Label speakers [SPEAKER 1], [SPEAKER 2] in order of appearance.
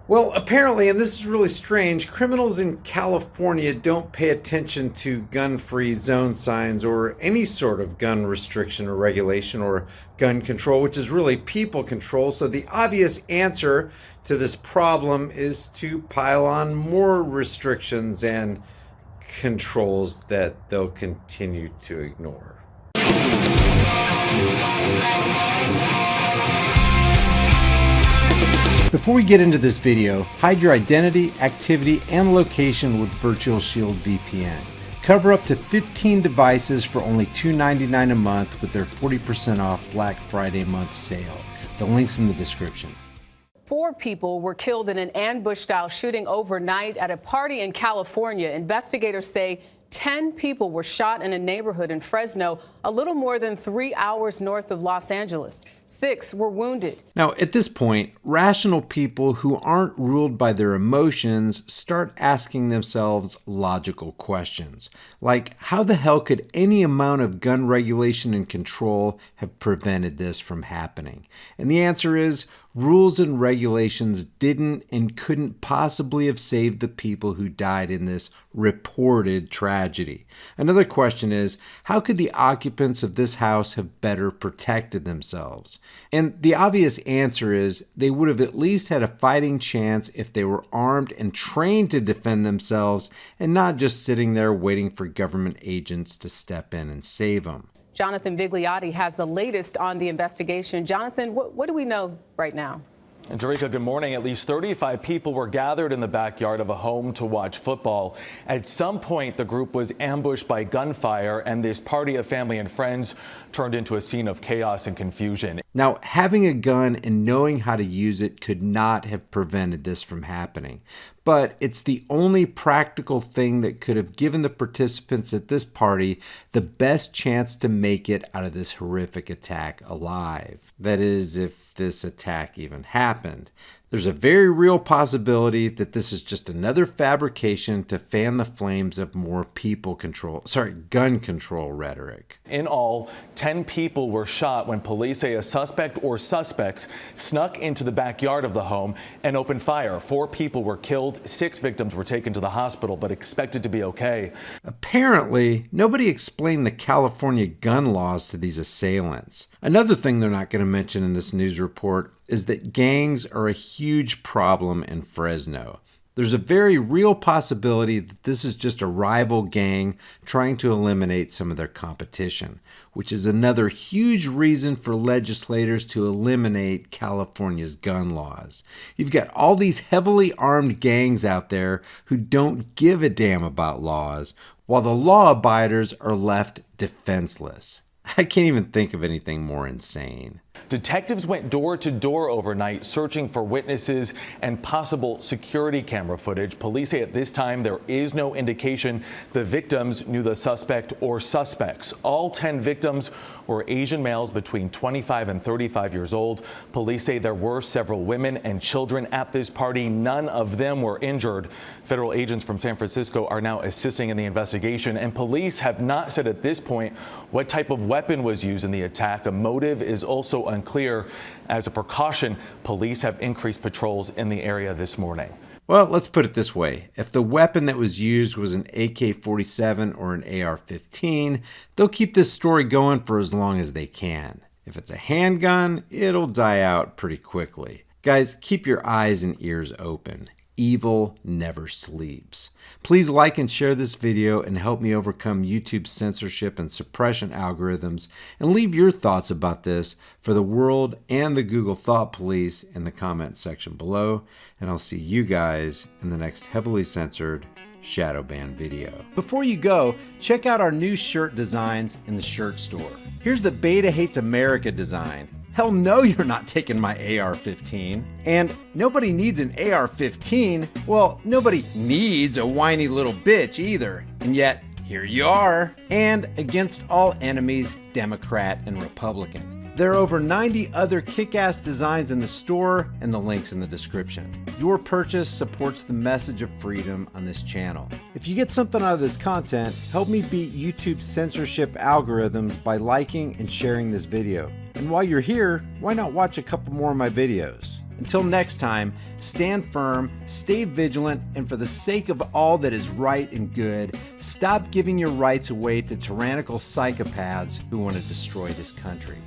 [SPEAKER 1] Well, apparently, and this is really strange, criminals in California don't pay attention to gun-free zone signs or any sort of gun restriction or regulation or gun control, which is really people control. So the obvious answer to this problem is to pile on more restrictions and controls that they'll continue to ignore. Before we get into this video, hide your identity, activity, and location with Virtual Shield VPN. Cover up to 15 devices for only $2.99 a month with their 40% off Black Friday month sale. The link's in the description.
[SPEAKER 2] 4 people were killed in an ambush-style shooting overnight at a party in California. Investigators say 10 people were shot in a neighborhood in Fresno, a little more than 3 hours north of Los Angeles. 6 were wounded.
[SPEAKER 1] Now, at this point, rational people who aren't ruled by their emotions start asking themselves logical questions. Like, how the hell could any amount of gun regulation and control have prevented this from happening? And the answer is, rules and regulations didn't and couldn't possibly have saved the people who died in this reported tragedy. Another question is, how could the occupants of this house have better protected themselves? And the obvious answer is they would have at least had a fighting chance if they were armed and trained to defend themselves and not just sitting there waiting for government agents to step in and save them.
[SPEAKER 2] Jonathan Vigliotti has the latest on the investigation. Jonathan, what do we know right now?
[SPEAKER 3] And Jerika, good morning. At least 35 people were gathered in the backyard of a home to watch football. At some point, the group was ambushed by gunfire, and this party of family and friends turned into a scene of chaos and confusion.
[SPEAKER 1] Now, having a gun and knowing how to use it could not have prevented this from happening. But it's the only practical thing that could have given the participants at this party the best chance to make it out of this horrific attack alive. That is, if this attack even happened. There's a very real possibility that this is just another fabrication to fan the flames of more gun control rhetoric.
[SPEAKER 3] In all, 10 people were shot when police say a suspect or suspects snuck into the backyard of the home and opened fire. 4 people were killed. 6 victims were taken to the hospital but expected to be okay.
[SPEAKER 1] Apparently, nobody explained the California gun laws to these assailants. Another thing they're not going to mention in this news report is that gangs are a huge problem in Fresno. There's a very real possibility that this is just a rival gang trying to eliminate some of their competition, which is another huge reason for legislators to eliminate California's gun laws. You've got all these heavily armed gangs out there who don't give a damn about laws, while the law abiders are left defenseless. I can't even think of anything more insane.
[SPEAKER 3] Detectives went door to door overnight searching for witnesses and possible security camera footage. Police say at this time there is no indication the victims knew the suspect or suspects. All 10 victims were Asian males between 25 and 35 years old. Police say there were several women and children at this party. None of them were injured. Federal agents from San Francisco are now assisting in the investigation, and police have not said at this point what type of weapon was used in the attack. A motive is also unclear. As a precaution, police have increased patrols in the area this morning.
[SPEAKER 1] Well, let's put it this way. If the weapon that was used was an AK-47 or an AR-15, they'll keep this story going for as long as they can. If it's a handgun, it'll die out pretty quickly. Guys, keep your eyes and ears open. Evil never sleeps. Please like and share this video and help me overcome YouTube's censorship and suppression algorithms, and leave your thoughts about this for the world and the Google Thought Police in the comments section below, and I'll see you guys in the next heavily censored shadow ban video. Before you go, check out our new shirt designs in the shirt store. Here's the Beta Hates America design. Hell no, you're not taking my AR-15. And nobody needs an AR-15. Well, nobody needs a whiny little bitch either. And yet, here you are. And against all enemies, Democrat and Republican. There are over 90 other kick-ass designs in the store, and the link's in the description. Your purchase supports the message of freedom on this channel. If you get something out of this content, help me beat YouTube's censorship algorithms by liking and sharing this video. And while you're here, why not watch a couple more of my videos? Until next time, stand firm, stay vigilant, and for the sake of all that is right and good, stop giving your rights away to tyrannical psychopaths who want to destroy this country.